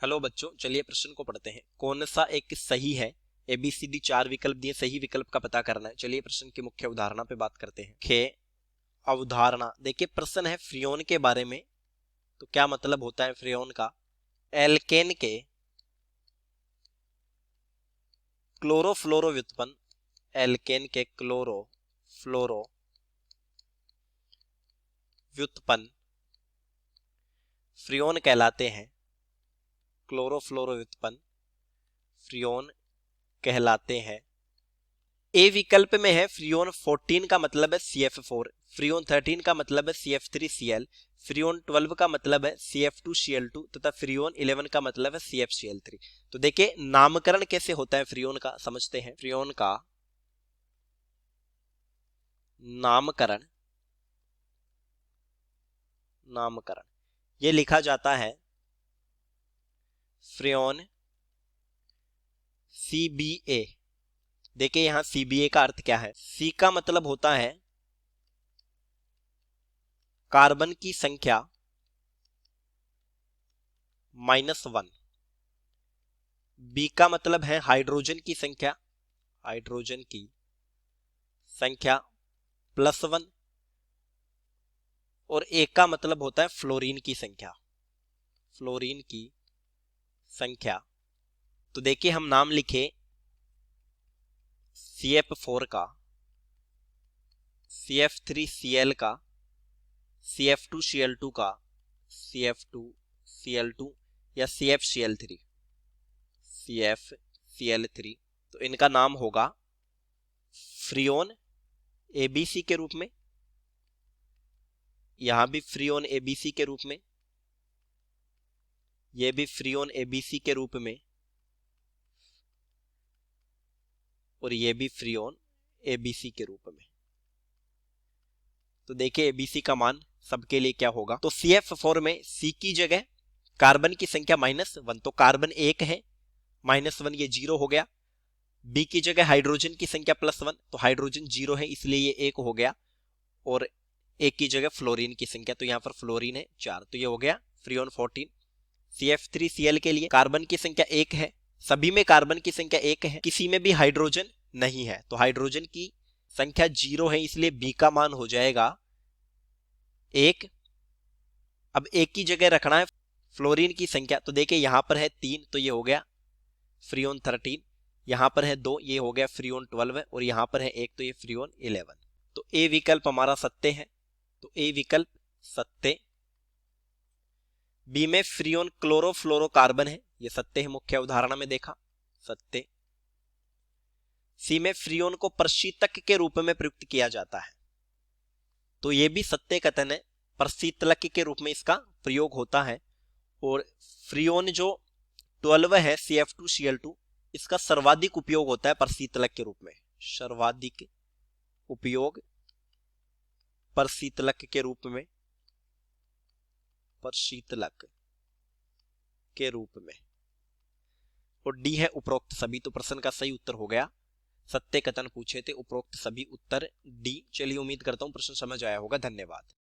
Hello बच्चों, चलिए प्रश्न को पढ़ते हैं। कौन सा एक सही है? ABCD 4 विकल्प दिए, सही विकल्प का पता करना है। चलिए प्रश्न की मुख्य अवधारणा पे बात करते हैं। खे अवधारणा देखिए, प्रश्न है फ्रियोन के बारे में। तो क्या मतलब होता है फ्रियोन का? एल्केन के क्लोरोफ्लोरो व्युत्पन्न, एल्केन के क्लोरोफ्लोरो व्युत्पन्न फ्रियोन कहलाते हैं। क्लोरोफ्लोरो व्युत्पन्न फ्रियोन कहलाते हैं। ए विकल्प में है फ्रियोन 14 का मतलब है CF4, फ्रियोन 13 का मतलब है CF3Cl, फ्रियोन 12 का मतलब है CF2Cl2 तथा फ्रियोन 11 का मतलब है CFCl3। तो देखिए नामकरण कैसे होता है फ्रियोन का, समझते हैं। फ्रियोन का नामकरण ये लिखा जाता है फ्रियोन CBA। देखिए यहां CBA का अर्थ क्या है? C का मतलब होता है कार्बन की संख्या -1, बी का मतलब है हाइड्रोजन की संख्या +1, और ए का मतलब होता है फ्लोरीन की संख्या। तो देखिए हम नाम लिखे CF4 का, CF3Cl का, CF2Cl2 का, CF2Cl2 या CFCl3। तो इनका नाम होगा फ्रियोन ABC के रूप में, यहां भी फ्रियोन ABC के रूप में, यह भी फ्रियोन ABC के रूप में, और यह भी फ्रियोन ABC के रूप में। तो देखिए ABC का मान सबके लिए क्या होगा। तो CF4 में C की जगह कार्बन की संख्या -1, तो कार्बन 1 है, -1 ये 0 हो गया। B की जगह हाइड्रोजन की संख्या +1, तो हाइड्रोजन 0 है इसलिए ये 1 हो गया। और एक की जगह फ्लोरीन की संख्या, तो यहां पर फ्लोरीन है 4, तो ये हो गया फ्रियोन 14। CF3Cl के लिए कार्बन की संख्या 1 है, सभी में कार्बन की संख्या 1 है, किसी में भी हाइड्रोजन नहीं है, तो हाइड्रोजन की संख्या 0 है, इसलिए B का मान हो जाएगा 1। अब एक की जगह रखना है फ्लोरीन की संख्या, तो देखिए यहां पर है 3, तो ये हो गया फ्रियोन 13, यहां पर है 2, ये हो गया फ्रियोन 12, और यहां पर है 1, तो ये फ्रियोन 11। तो ए विकल्प हमारा सत्य है, तो ए विकल्प सत्य। बी में फ्रियोन क्लोरोफ्लोरोकार्बन है, ये सत्य है, मुख्य उदाहरण में देखा, सत्य। सी में फ्रियोन को प्रशीतक के रूप में प्रयुक्त किया जाता है, तो यह भी सत्य कथन है, प्रशीतलक के रूप में इसका प्रयोग होता है। और फ्रियोन जो 12 है CF2Cl2, इसका सर्वाधिक उपयोग होता है प्रशीतलक के रूप में, सर्वाधिक उपयोग प्रशीतलक के रूप में, और डी है उपरोक्त सभी। तो प्रश्न का सही उत्तर हो गया, सत्य कथन पूछे थे, उपरोक्त सभी उत्तर डी। चलिए उम्मीद करता हूं प्रश्न समझ आया होगा। धन्यवाद।